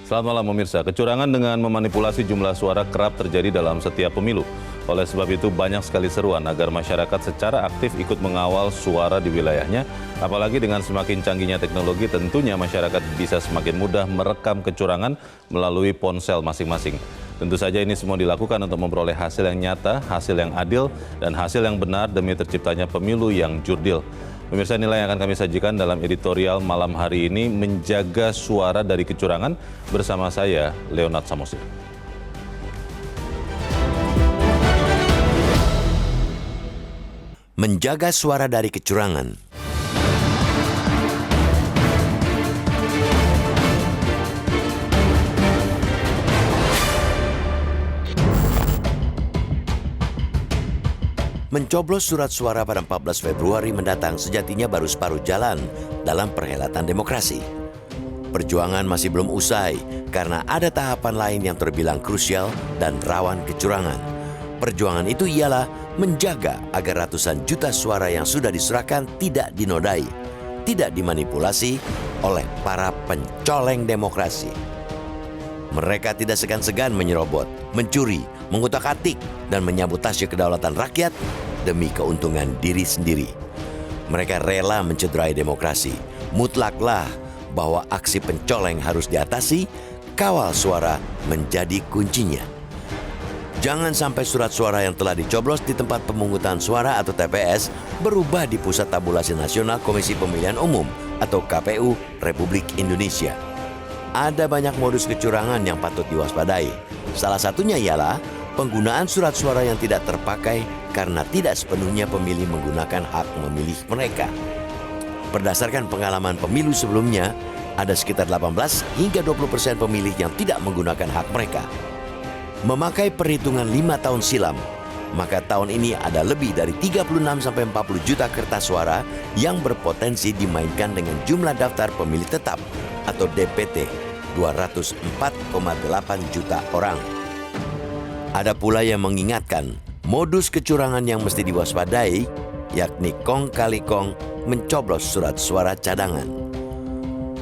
Selamat malam pemirsa. Kecurangan dengan memanipulasi jumlah suara kerap terjadi dalam setiap pemilu. Oleh sebab itu banyak sekali seruan agar masyarakat secara aktif ikut mengawal suara di wilayahnya. Apalagi dengan semakin canggihnya teknologi, tentunya masyarakat bisa semakin mudah merekam kecurangan melalui ponsel masing-masing. Tentu saja ini semua dilakukan untuk memperoleh hasil yang nyata, hasil yang adil, dan hasil yang benar demi terciptanya pemilu yang jurdil. Pemirsa, inilah yang akan kami sajikan dalam editorial malam hari ini, Menjaga Suara dari Kecurangan, bersama saya, Leonard Samosir. Menjaga suara dari kecurangan. Mencoblos surat suara pada 14 Februari mendatang sejatinya baru separuh jalan dalam perhelatan demokrasi. Perjuangan masih belum usai karena ada tahapan lain yang terbilang krusial dan rawan kecurangan. Perjuangan itu ialah menjaga agar ratusan juta suara yang sudah diserahkan tidak dinodai, tidak dimanipulasi oleh para pencoleng demokrasi. Mereka tidak segan-segan menyerobot, mencuri, mengutak-atik, dan menyabotase kedaulatan rakyat demi keuntungan diri sendiri. Mereka rela mencederai demokrasi. Mutlaklah bahwa aksi pencoleng harus diatasi, kawal suara menjadi kuncinya. Jangan sampai surat suara yang telah dicoblos di tempat pemungutan suara atau TPS berubah di Pusat Tabulasi Nasional Komisi Pemilihan Umum atau KPU Republik Indonesia. Ada banyak modus kecurangan yang patut diwaspadai. Salah satunya ialah penggunaan surat suara yang tidak terpakai karena tidak sepenuhnya pemilih menggunakan hak memilih mereka. Berdasarkan pengalaman pemilu sebelumnya, ada sekitar 18 hingga 20% pemilih yang tidak menggunakan hak mereka. Memakai perhitungan 5 tahun silam, maka tahun ini ada lebih dari 36-40 juta kertas suara yang berpotensi dimainkan dengan jumlah daftar pemilih tetap atau DPT 204,8 juta orang. Ada pula yang mengingatkan modus kecurangan yang mesti diwaspadai, yakni kong kali kong mencoblos surat suara cadangan.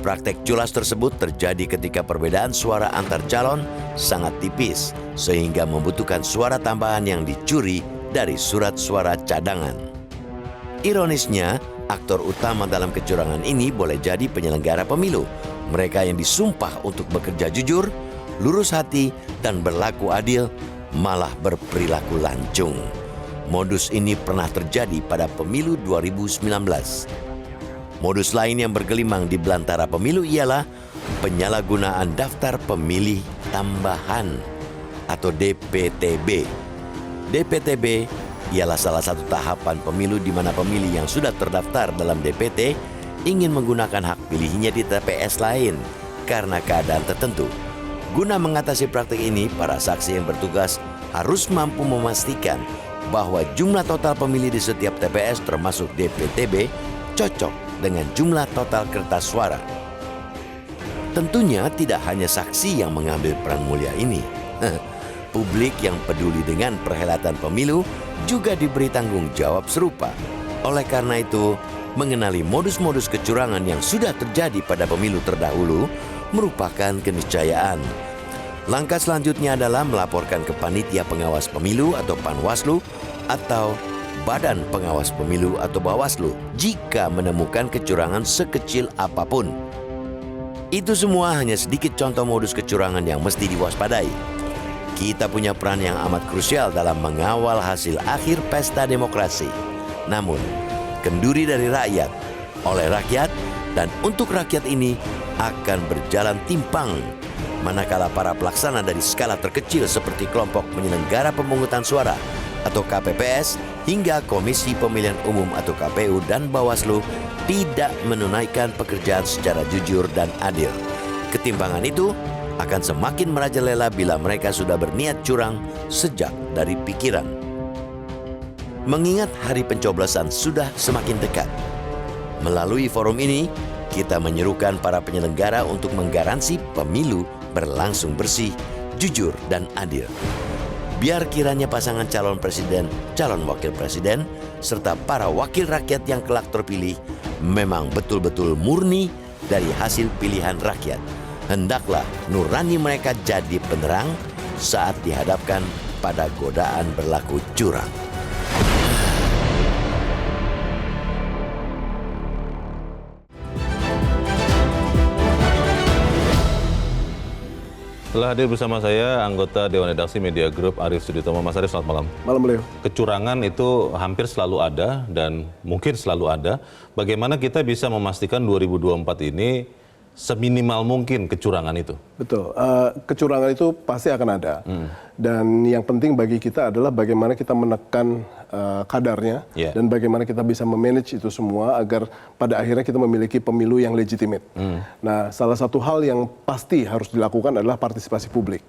Praktek culas tersebut terjadi ketika perbedaan suara antar calon sangat tipis, sehingga membutuhkan suara tambahan yang dicuri dari surat suara cadangan. Ironisnya, aktor utama dalam kecurangan ini boleh jadi penyelenggara pemilu. Mereka yang disumpah untuk bekerja jujur, lurus hati, dan berlaku adil, malah berperilaku lancung. Modus ini pernah terjadi pada pemilu 2019. Modus lain yang bergelimang di belantara pemilu ialah penyalahgunaan daftar pemilih tambahan atau DPTB. DPTB ialah salah satu tahapan pemilu di mana pemilih yang sudah terdaftar dalam DPT ingin menggunakan hak pilihnya di TPS lain karena keadaan tertentu. Guna mengatasi praktik ini, para saksi yang bertugas harus mampu memastikan bahwa jumlah total pemilih di setiap TPS termasuk DPTB cocok dengan jumlah total kertas suara. Tentunya tidak hanya saksi yang mengambil peran mulia ini. Publik yang peduli dengan perhelatan pemilu juga diberi tanggung jawab serupa. Oleh karena itu, mengenali modus-modus kecurangan yang sudah terjadi pada pemilu terdahulu merupakan keniscayaan. Langkah selanjutnya adalah melaporkan ke Panitia Pengawas Pemilu atau Panwaslu atau Badan Pengawas Pemilu atau Bawaslu jika menemukan kecurangan sekecil apapun. Itu semua hanya sedikit contoh modus kecurangan yang mesti diwaspadai. Kita punya peran yang amat krusial dalam mengawal hasil akhir pesta demokrasi. Namun, kenduri dari rakyat, oleh rakyat, dan untuk rakyat ini akan berjalan timpang manakala para pelaksana dari skala terkecil seperti kelompok penyelenggara pemungutan suara atau KPPS hingga Komisi Pemilihan Umum atau KPU dan Bawaslu tidak menunaikan pekerjaan secara jujur dan adil. Ketimpangan itu akan semakin merajalela bila mereka sudah berniat curang sejak dari pikiran. Mengingat hari pencoblosan sudah semakin dekat, melalui forum ini kita menyerukan para penyelenggara untuk menggaransi pemilu berlangsung bersih, jujur, dan adil. Biar kiranya pasangan calon presiden, calon wakil presiden, serta para wakil rakyat yang kelak terpilih memang betul-betul murni dari hasil pilihan rakyat. hendaklah nurani mereka jadi penerang saat dihadapkan pada godaan berlaku curang. Telah hadir bersama saya anggota Dewan Redaksi Media Group Arief Suditomo. Mas Arief, selamat malam. Malam, beliau. Kecurangan itu hampir selalu ada dan mungkin selalu ada. Bagaimana kita bisa memastikan 2024 ini seminimal mungkin kecurangan itu? Betul, kecurangan itu pasti akan ada. Dan yang penting bagi kita adalah bagaimana kita menekan kadarnya dan bagaimana kita bisa memanage itu semua agar pada akhirnya kita memiliki pemilu yang legitimate. Nah, salah satu hal yang pasti harus dilakukan adalah partisipasi publik.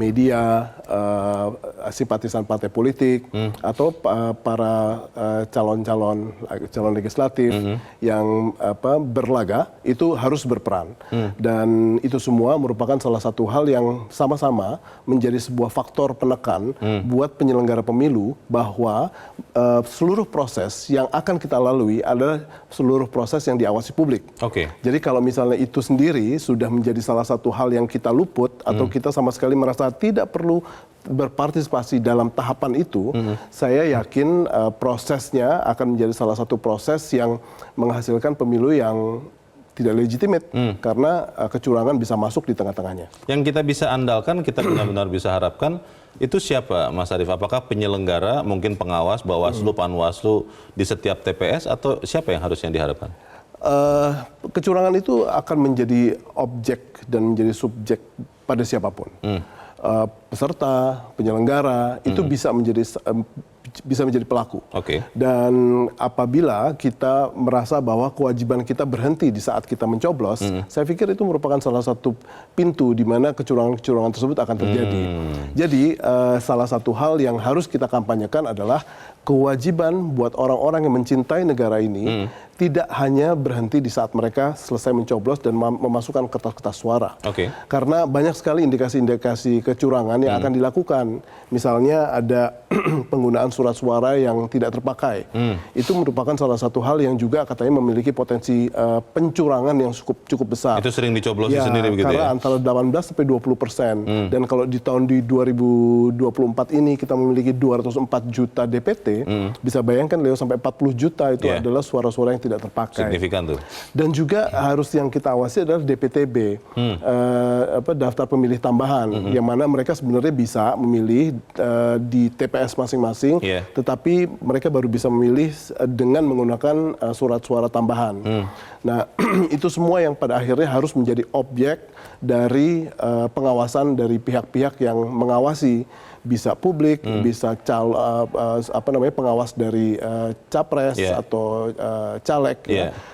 Media, simpatisan partai politik, atau para calon legislatif yang berlaga itu harus berperan. Dan itu semua merupakan salah satu hal yang sama-sama menjadi sebuah faktor penekan buat penyelenggara pemilu bahwa seluruh proses yang akan kita lalui adalah seluruh proses yang diawasi publik. Jadi kalau misalnya itu sendiri sudah menjadi salah satu hal yang kita luput atau kita sama sekali merasa tidak perlu berpartisipasi dalam tahapan itu, saya yakin prosesnya akan menjadi salah satu proses yang menghasilkan pemilu yang tidak legitimate karena kecurangan bisa masuk di tengah-tengahnya. Yang kita bisa andalkan, kita benar-benar bisa harapkan, itu siapa, Mas Arief? Apakah penyelenggara, mungkin pengawas, Bawaslu, Panwaslu di setiap TPS, atau siapa yang harusnya diharapkan? Kecurangan itu akan menjadi objek dan menjadi subjek pada siapapun. Peserta, penyelenggara, itu bisa menjadi pelaku. Dan apabila kita merasa bahwa kewajiban kita berhenti di saat kita mencoblos, saya pikir itu merupakan salah satu pintu di mana kecurangan-kecurangan tersebut akan terjadi. Jadi salah satu hal yang harus kita kampanyekan adalah kewajiban buat orang-orang yang mencintai negara ini tidak hanya berhenti di saat mereka selesai mencoblos dan memasukkan kertas-kertas suara. Karena banyak sekali indikasi-indikasi kecurangan yang akan dilakukan. Misalnya ada penggunaan surat suara yang tidak terpakai. Itu merupakan salah satu hal yang juga katanya memiliki potensi pencurangan yang cukup besar. Itu sering dicoblosin sendiri begitu ya? Karena antara 18 sampai 20%. Dan kalau di tahun 2024 ini kita memiliki 204 juta DPT, bisa bayangkan Leo sampai 40 juta itu adalah suara-suara yang tidak terpakai. Signifikan tuh. Dan juga harus yang kita awasi adalah DPTB, daftar pemilih tambahan, yang mana mereka sebenarnya bisa memilih di TPS masing-masing, tetapi mereka baru bisa memilih dengan menggunakan surat suara tambahan. Nah, itu semua yang pada akhirnya harus menjadi objek dari pengawasan dari pihak-pihak yang mengawasi, bisa publik, bisa pengawas dari capres atau caleg,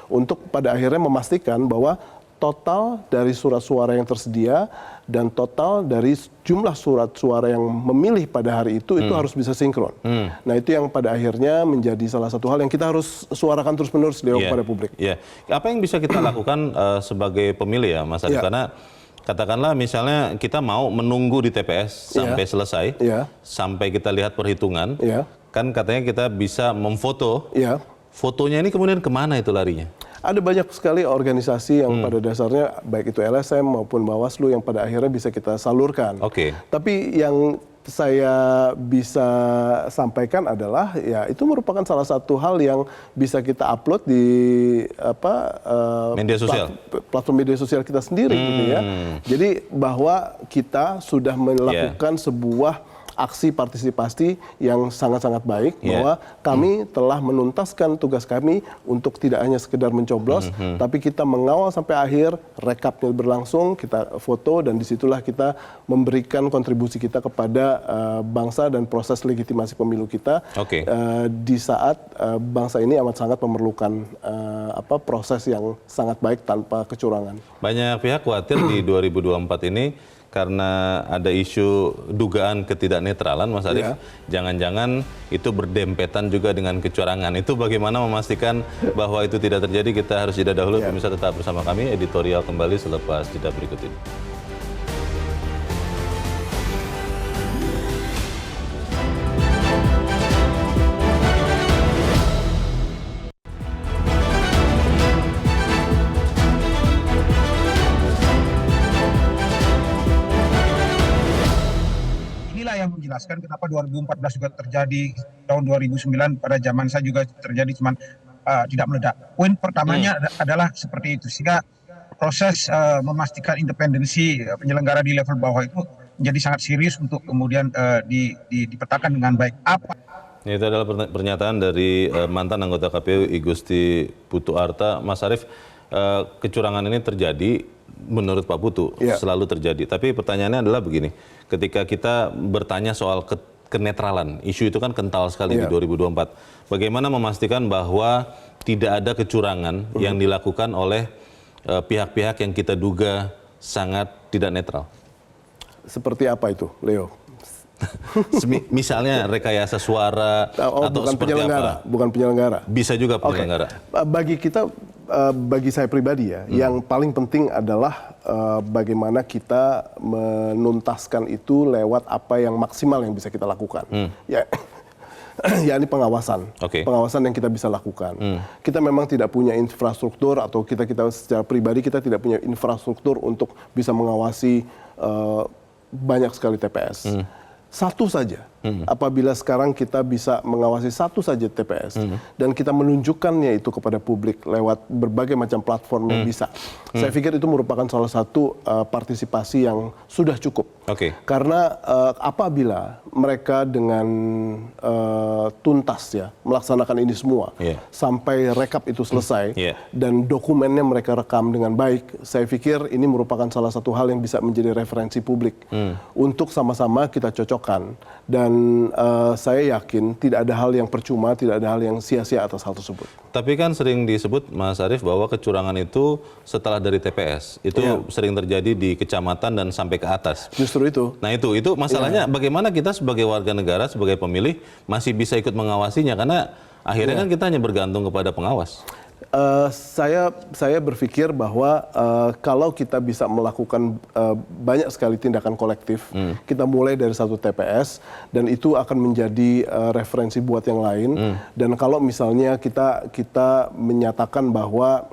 untuk pada akhirnya memastikan bahwa total dari surat suara yang tersedia dan total dari jumlah surat suara yang memilih pada hari itu harus bisa sinkron. Nah, itu yang pada akhirnya menjadi salah satu hal yang kita harus suarakan terus-menerus kepada publik. Apa yang bisa kita lakukan sebagai pemilih ya, Mas Arief? Karena katakanlah misalnya kita mau menunggu di TPS sampai selesai, sampai kita lihat perhitungan, kan katanya kita bisa memfoto, fotonya ini kemudian kemana itu larinya? Ada banyak sekali organisasi yang pada dasarnya, baik itu LSM maupun Bawaslu, yang pada akhirnya bisa kita salurkan. Tapi yang saya bisa sampaikan adalah ya itu merupakan salah satu hal yang bisa kita upload di media sosial, platform media sosial kita sendiri, gitu ya. Jadi bahwa kita sudah melakukan sebuah aksi partisipasi yang sangat-sangat baik, bahwa kami telah menuntaskan tugas kami untuk tidak hanya sekedar mencoblos, tapi kita mengawal sampai akhir, rekapnya berlangsung, kita foto, dan disitulah kita memberikan kontribusi kita kepada bangsa dan proses legitimasi pemilu kita di saat bangsa ini amat sangat memerlukan proses yang sangat baik tanpa kecurangan. Banyak pihak khawatir di 2024 ini karena ada isu dugaan ketidaknetralan, Mas Arief, jangan-jangan itu berdempetan juga dengan kecurangan. Itu bagaimana memastikan bahwa itu tidak terjadi? Kita harus jeda dahulu. Pemirsa tetap bersama kami, editorial kembali selepas jeda berikut ini. jelaskan kenapa 2014 juga terjadi, tahun 2009 pada zaman saya juga terjadi, cuman tidak meledak. Poin pertamanya adalah seperti itu, sehingga proses memastikan independensi penyelenggara di level bawah itu menjadi sangat serius untuk kemudian dipetakan dengan baik. Itu adalah pernyataan dari mantan anggota KPU I Gusti Putu Arta. Mas Arief, kecurangan ini terjadi menurut Pak Putu, selalu terjadi. Tapi pertanyaannya adalah begini, ketika kita bertanya soal kenetralan, isu itu kan kental sekali di 2024. Bagaimana memastikan bahwa tidak ada kecurangan yang dilakukan oleh pihak-pihak yang kita duga sangat tidak netral? Seperti apa itu, Leo? Misalnya rekayasa suara atau bukan seperti penyelenggara, apa? bukan penyelenggara. Bisa juga penyelenggara. Bagi kita, bagi saya pribadi ya, yang paling penting adalah bagaimana kita menuntaskan itu lewat apa yang maksimal yang bisa kita lakukan. Ya, yakni pengawasan. Pengawasan yang kita bisa lakukan. Kita memang tidak punya infrastruktur, atau kita secara pribadi kita tidak punya infrastruktur untuk bisa mengawasi banyak sekali TPS. Satu saja, apabila sekarang kita bisa mengawasi satu saja TPS dan kita menunjukkannya itu kepada publik lewat berbagai macam platform yang bisa, saya pikir itu merupakan salah satu partisipasi yang sudah cukup. Karena apabila mereka dengan tuntas ya melaksanakan ini semua sampai rekap itu selesai dan dokumennya mereka rekam dengan baik, saya pikir ini merupakan salah satu hal yang bisa menjadi referensi publik untuk sama-sama kita cocokkan. Dan saya yakin tidak ada hal yang percuma, tidak ada hal yang sia-sia atas hal tersebut. Tapi kan sering disebut, Mas Arief, bahwa kecurangan itu setelah dari TPS. Itu sering terjadi di kecamatan dan sampai ke atas. Justru itu. Nah itu masalahnya bagaimana kita sebagai warga negara, sebagai pemilih, masih bisa ikut mengawasinya. Karena akhirnya kan kita hanya bergantung kepada pengawas. Saya berpikir bahwa kalau kita bisa melakukan banyak sekali tindakan kolektif, kita mulai dari satu TPS dan itu akan menjadi referensi buat yang lain. Dan kalau misalnya kita menyatakan bahwa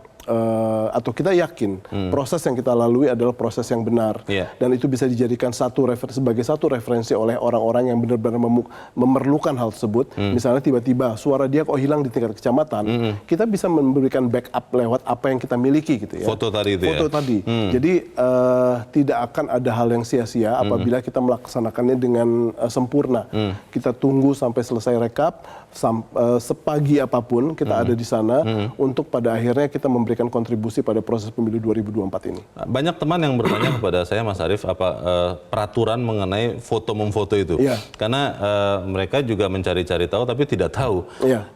atau kita yakin proses yang kita lalui adalah proses yang benar dan itu bisa dijadikan sebagai satu referensi oleh orang-orang yang benar-benar memerlukan hal tersebut. Misalnya tiba-tiba suara dia kok hilang di tingkat kecamatan, kita bisa memberikan backup lewat apa yang kita miliki gitu ya. Foto tadi itu tadi. Jadi tidak akan ada hal yang sia-sia apabila kita melaksanakannya dengan sempurna. Kita tunggu sampai selesai rekap, sepagi apapun kita ada di sana untuk pada akhirnya kita memberikan kontribusi pada proses pemilu 2024 ini. Banyak teman yang bertanya kepada saya, Mas Arief, apa peraturan mengenai foto-memfoto itu? Karena mereka juga mencari-cari tahu, tapi tidak tahu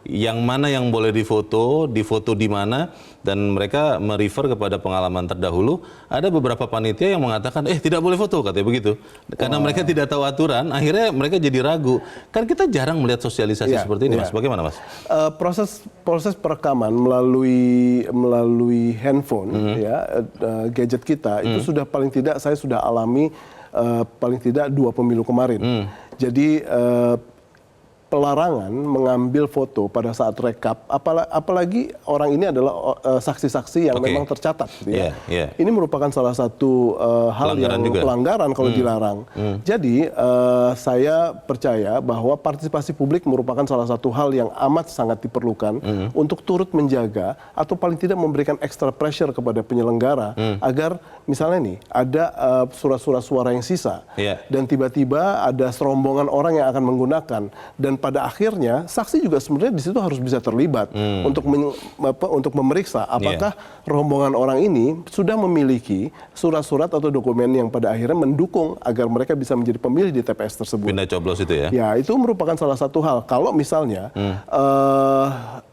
yang mana yang boleh difoto di mana, dan mereka merefer kepada pengalaman terdahulu. Ada beberapa panitia yang mengatakan, tidak boleh foto, katanya begitu. Karena mereka tidak tahu aturan, akhirnya mereka jadi ragu. Kan kita jarang melihat sosialisasi seperti ini, Mas. Bagaimana, Mas? Proses perekaman melalui handphone, gadget kita itu sudah paling tidak saya sudah alami paling tidak 2 pemilu kemarin. Jadi pelarangan mengambil foto pada saat rekap, apalagi orang ini adalah saksi-saksi yang memang tercatat. Ini merupakan salah satu hal yang pelanggaran kalau dilarang. Jadi saya percaya bahwa partisipasi publik merupakan salah satu hal yang amat sangat diperlukan untuk turut menjaga atau paling tidak memberikan extra pressure kepada penyelenggara agar misalnya nih ada surat-surat suara yang sisa dan tiba-tiba ada serombongan orang yang akan menggunakan, dan pada akhirnya saksi juga sebenarnya di situ harus bisa terlibat untuk memeriksa apakah rombongan orang ini sudah memiliki surat-surat atau dokumen yang pada akhirnya mendukung agar mereka bisa menjadi pemilih di TPS tersebut. Pindah coblos itu ya? Ya, itu merupakan salah satu hal. Kalau misalnya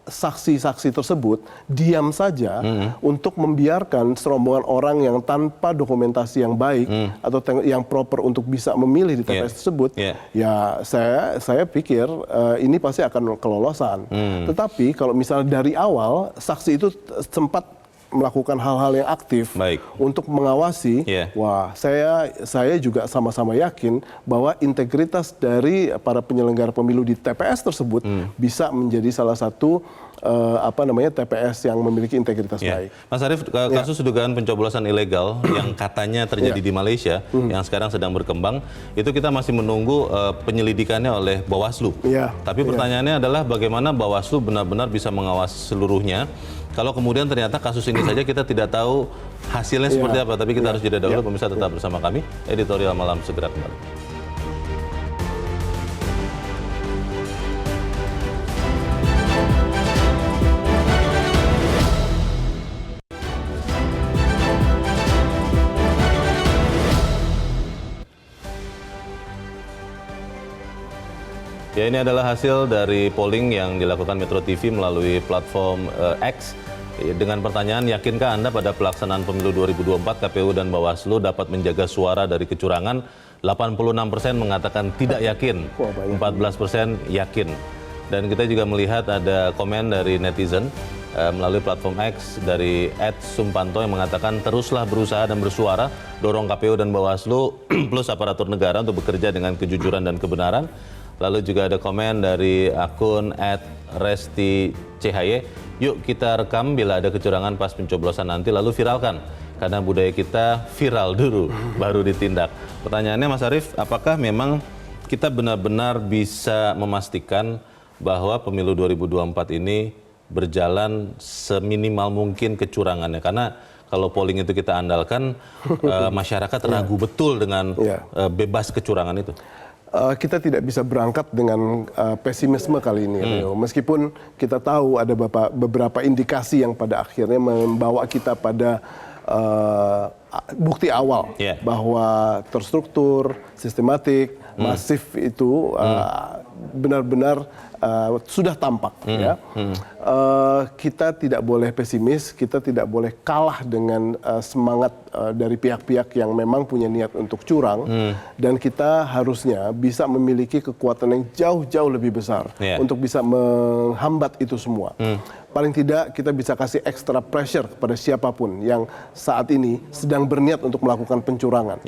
saksi-saksi tersebut diam saja untuk membiarkan serombongan orang yang tanpa dokumentasi yang baik atau yang proper untuk bisa memilih di TPS tersebut, ya saya pikir ini pasti akan kelolosan. Tetapi kalau misalnya dari awal saksi itu sempat melakukan hal-hal yang aktif untuk mengawasi, wah saya juga sama-sama yakin bahwa integritas dari para penyelenggara pemilu di TPS tersebut bisa menjadi salah satu TPS yang memiliki integritas Ya. baik. Mas Arief, kasus dugaan pencoblosan ilegal yang katanya terjadi di Malaysia, yang sekarang sedang berkembang, itu kita masih menunggu penyelidikannya oleh Bawaslu. Tapi pertanyaannya adalah bagaimana Bawaslu benar-benar bisa mengawasi seluruhnya. Kalau kemudian ternyata kasus ini saja kita tidak tahu hasilnya seperti apa, tapi kita harus jeda dahulu. Pemirsa tetap bersama kami, Editorial Malam segera kembali. Ya, ini adalah hasil dari polling yang dilakukan Metro TV melalui platform X. Dengan pertanyaan, yakinkah Anda pada pelaksanaan pemilu 2024 KPU dan Bawaslu dapat menjaga suara dari kecurangan? 86% mengatakan tidak yakin, 14% yakin. Dan kita juga melihat ada komen dari netizen melalui platform X dari @sumpanto yang mengatakan teruslah berusaha dan bersuara, dorong KPU dan Bawaslu plus aparatur negara untuk bekerja dengan kejujuran dan kebenaran. Lalu juga ada komen dari akun @resti_chy, yuk kita rekam bila ada kecurangan pas pencoblosan nanti lalu viralkan. Karena budaya kita viral dulu, baru ditindak. Pertanyaannya Mas Arief, apakah memang kita benar-benar bisa memastikan bahwa pemilu 2024 ini berjalan seminimal mungkin kecurangannya? Karena kalau polling itu kita andalkan, masyarakat ragu betul dengan bebas kecurangan itu. Kita tidak bisa berangkat dengan pesimisme kali ini, Leo. Meskipun kita tahu ada beberapa indikasi yang pada akhirnya membawa kita pada bukti awal bahwa terstruktur, sistematik, masif itu benar-benar sudah tampak. Kita tidak boleh pesimis, kita tidak boleh kalah dengan semangat dari pihak-pihak yang memang punya niat untuk curang, dan kita harusnya bisa memiliki kekuatan yang jauh-jauh lebih besar untuk bisa menghambat itu semua. Paling tidak kita bisa kasih extra pressure kepada siapapun yang saat ini sedang berniat untuk melakukan pencurangan.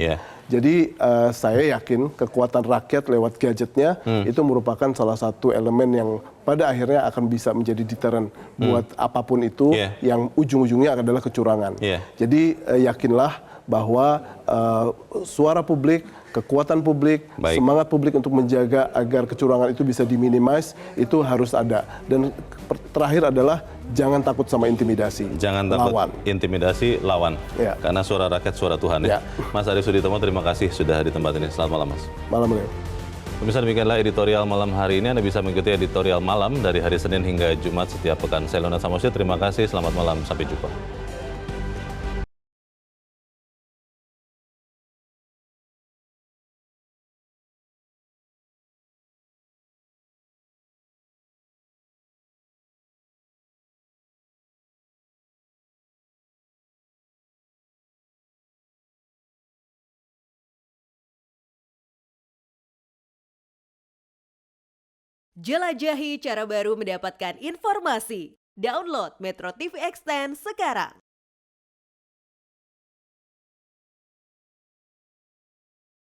Jadi saya yakin kekuatan rakyat lewat gadgetnya itu merupakan salah satu elemen yang pada akhirnya akan bisa menjadi deterrent buat apapun itu yang ujung-ujungnya adalah kecurangan. Jadi yakinlah bahwa suara publik, kekuatan publik, semangat publik untuk menjaga agar kecurangan itu bisa diminimize itu harus ada. Dan terakhir adalah jangan takut sama intimidasi. Jangan takut intimidasi, lawan. Karena suara rakyat suara Tuhan. Mas Arief Suditomo, terima kasih sudah di tempat ini. Selamat malam, Mas. Malam, Leo. Pemirsa, demikianlah editorial malam hari ini. Anda bisa mengikuti editorial malam dari hari Senin hingga Jumat setiap pekan. Saya Leonard Samosir, terima kasih. Selamat malam, sampai jumpa. Jelajahi cara baru mendapatkan informasi. Download Metro TV Extend sekarang.